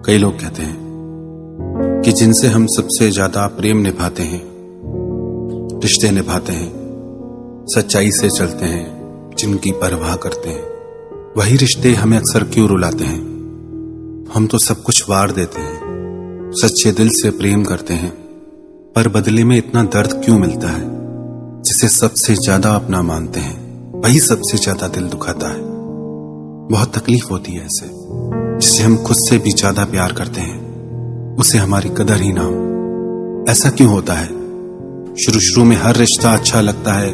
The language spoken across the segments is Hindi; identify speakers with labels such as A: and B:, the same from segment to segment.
A: कई लोग कहते हैं कि जिनसे हम सबसे ज्यादा प्रेम निभाते हैं, रिश्ते निभाते हैं, सच्चाई से चलते हैं, जिनकी परवाह करते हैं, वही रिश्ते हमें अक्सर क्यों रुलाते हैं। हम तो सब कुछ वार देते हैं, सच्चे दिल से प्रेम करते हैं, पर बदले में इतना दर्द क्यों मिलता है। जिसे सबसे ज्यादा अपना मानते हैं वही सबसे ज्यादा दिल दुखाता है। बहुत तकलीफ होती है ऐसे। जिसे हम खुद से भी ज्यादा प्यार करते हैं उसे हमारी कदर ही ना हो। ऐसा क्यों होता है? शुरू में हर रिश्ता अच्छा लगता है,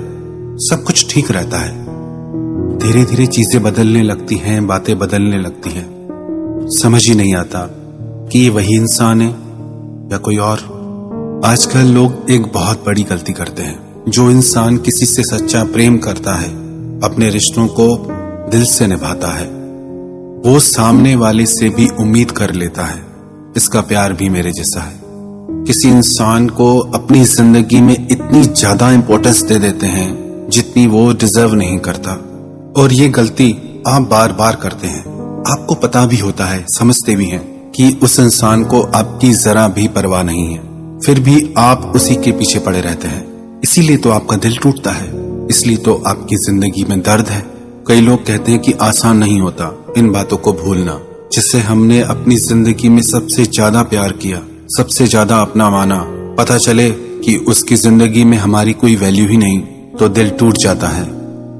A: सब कुछ ठीक रहता है। धीरे धीरे चीजें बदलने लगती हैं, बातें बदलने लगती हैं। समझ ही नहीं आता कि ये वही इंसान है या कोई और। आजकल लोग एक बहुत बड़ी गलती करते हैं। जो इंसान किसी से सच्चा प्रेम करता है, अपने रिश्तों को दिल से निभाता है, वो सामने वाले से भी उम्मीद कर लेता है इसका प्यार भी मेरे जैसा है। किसी इंसान को अपनी जिंदगी में इतनी ज्यादा इंपॉर्टेंस दे देते हैं जितनी वो डिजर्व नहीं करता, और ये गलती आप बार बार करते हैं। आपको पता भी होता है, समझते भी हैं कि उस इंसान को आपकी जरा भी परवाह नहीं है, फिर भी आप उसी के पीछे पड़े रहते हैं। इसीलिए तो आपका दिल टूटता है, इसलिए तो आपकी जिंदगी में दर्द है। कई लोग कहते हैं कि आसान नहीं होता इन बातों को भूलना, जिससे हमने अपनी जिंदगी में सबसे ज्यादा प्यार किया, सबसे ज्यादा अपना माना, पता चले कि उसकी जिंदगी में हमारी कोई वैल्यू ही नहीं, तो दिल टूट जाता है।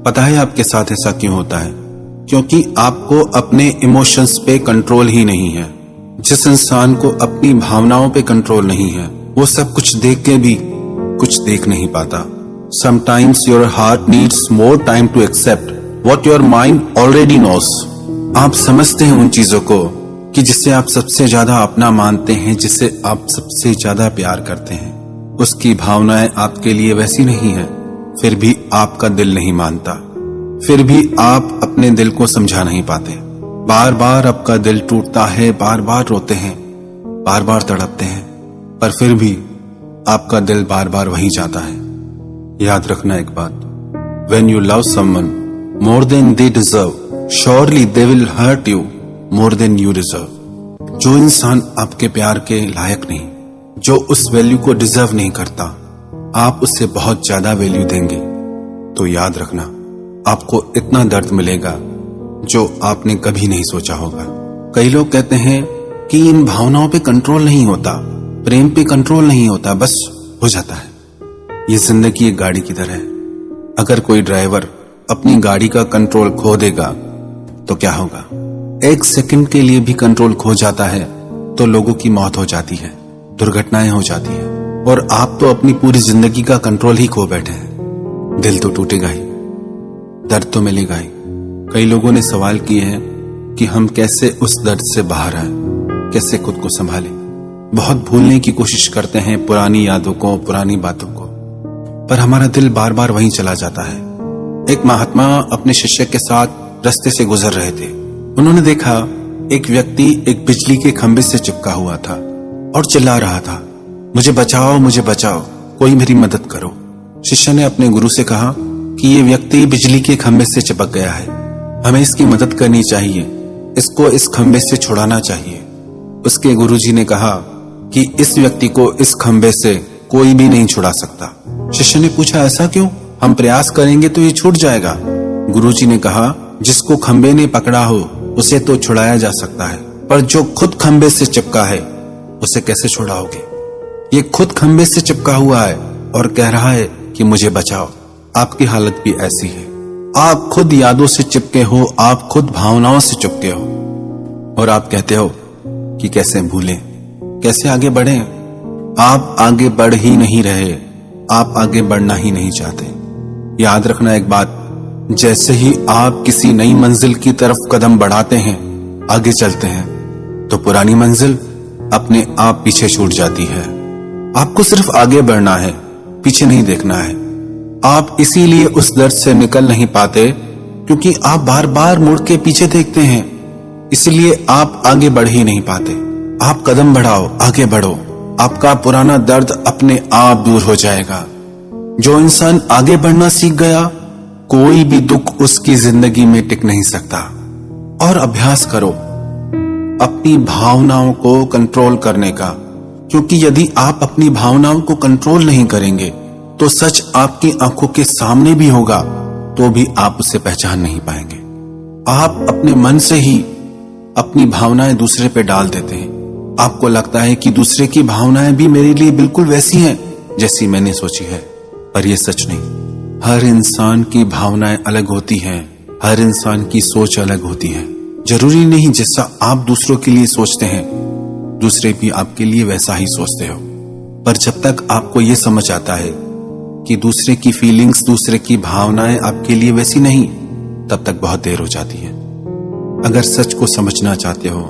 A: पता है आपके साथ ऐसा क्यों होता है? क्योंकि आपको अपने इमोशंस पे कंट्रोल ही नहीं है। जिस इंसान को अपनी भावनाओं पे कंट्रोल नहीं है, वो सब कुछ देख के भी कुछ देख नहीं पाता। Sometimes your heart needs more time to accept what your mind already knows. आप समझते हैं उन चीजों को कि जिसे आप सबसे ज्यादा अपना मानते हैं, जिसे आप सबसे ज्यादा प्यार करते हैं, उसकी भावनाएं आपके लिए वैसी नहीं है। फिर भी आपका दिल नहीं मानता, फिर भी आप अपने दिल को समझा नहीं पाते। बार बार आपका दिल टूटता है, बार बार रोते हैं, बार बार तड़पते हैं, पर फिर भी आपका दिल बार बार वहीं जाता है। याद रखना एक बात, when you love someone more than they deserve, surely they will hurt you more than you deserve. जो इंसान आपके प्यार के लायक नहीं, जो उस वैल्यू को डिजर्व नहीं करता, आप उससे बहुत ज्यादा वैल्यू देंगे तो याद रखना आपको इतना दर्द मिलेगा जो आपने कभी नहीं सोचा होगा। कई लोग कहते हैं कि इन भावनाओं पे कंट्रोल नहीं होता, प्रेम पे कंट्रोल नहीं होता, बस हो जाता है। ये जिंदगी एक गाड़ी की तरह है। अगर कोई ड्राइवर अपनी गाड़ी का कंट्रोल खो देगा तो क्या होगा? एक सेकंड के लिए भी कंट्रोल खो जाता है तो लोगों की मौत हो जाती है, दुर्घटनाएं हो जाती है, और आप तो अपनी पूरी जिंदगी का कंट्रोल ही खो बैठे हैं। दिल तो टूटेगा ही, दर्द तो मिलेगा ही। कई लोगों ने सवाल किए हैं कि हम कैसे उस दर्द से बाहर आए, कैसे खुद को संभालें। बहुत भूलने की कोशिश करते हैं पुरानी यादों को, पुरानी बातों को, पर हमारा दिल बार बार वहीं चला जाता है। एक महात्मा अपने शिष्य के साथ रास्ते से गुजर रहे थे। उन्होंने देखा एक व्यक्ति एक बिजली के खंभे से चिपका हुआ था और चिल्ला रहा था, मुझे बचाओ, मुझे बचाओ, कोई मेरी मदद करो। शिष्य ने अपने गुरु से कहा कि ये व्यक्ति बिजली के खंभे से चिपक गया है, हमें इसकी मदद करनी चाहिए, इसको इस खंभे से छुड़ाना चाहिए। उसके गुरुजी ने कहा कि इस व्यक्ति को इस खंभे से कोई भी नहीं छुड़ा सकता। शिष्य ने पूछा, ऐसा क्यों? हम प्रयास करेंगे तो ये छूट जाएगा। गुरुजी ने कहा, जिसको खंभे ने पकड़ा हो उसे तो छुड़ाया जा सकता है, पर जो खुद खंभे से चिपका है उसे कैसे छुड़ाओगे? ये खुद खंभे से चिपका हुआ है और कह रहा है कि मुझे बचाओ। आपकी हालत भी ऐसी है। आप खुद यादों से चिपके हो, आप खुद भावनाओं से चिपके हो, और आप कहते हो कि कैसे भूलें, कैसे आगे बढ़ें। आप आगे बढ़ ही नहीं रहे, आप आगे बढ़ना ही नहीं चाहते। याद रखना एक बात, जैसे ही आप किसी नई मंजिल की तरफ कदम बढ़ाते हैं, आगे चलते हैं, तो पुरानी मंजिल अपने आप पीछे छूट जाती है। आपको सिर्फ आगे बढ़ना है, पीछे नहीं देखना है। आप इसीलिए उस दर्द से निकल नहीं पाते क्योंकि आप बार बार मुड़ के पीछे देखते हैं, इसलिए आप आगे बढ़ ही नहीं पाते। आप कदम बढ़ाओ, आगे बढ़ो, आपका पुराना दर्द अपने आप दूर हो जाएगा। जो इंसान आगे बढ़ना सीख गया, कोई भी दुख उसकी जिंदगी में टिक नहीं सकता। और अभ्यास करो, अपनी भावनाओं को कंट्रोल करने का, क्योंकि यदि आप अपनी भावनाओं को कंट्रोल नहीं करेंगे तो सच आपकी आंखों के सामने भी होगा तो भी आप उसे पहचान नहीं पाएंगे। आप अपने मन से ही अपनी भावनाएं दूसरे पे डाल देते हैं। आपको लगता है कि दूसरे की भावनाएं भी मेरे लिए बिल्कुल वैसी हैं जैसी मैंने सोची है, पर यह सच नहीं। हर इंसान की भावनाएं अलग होती हैं, हर इंसान की सोच अलग होती है। जरूरी नहीं जैसा आप दूसरों के लिए सोचते हैं दूसरे भी आपके लिए वैसा ही सोचते हो। पर जब तक आपको यह समझ आता है कि दूसरे की फीलिंग्स, दूसरे की भावनाएं आपके लिए वैसी नहीं, तब तक बहुत देर हो जाती है। अगर सच को समझना चाहते हो,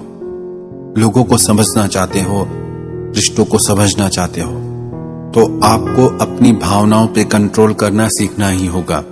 A: लोगों को समझना चाहते हो, रिश्तों को समझना चाहते हो, तो आपको अपनी भावनाओं पे कंट्रोल करना सीखना ही होगा।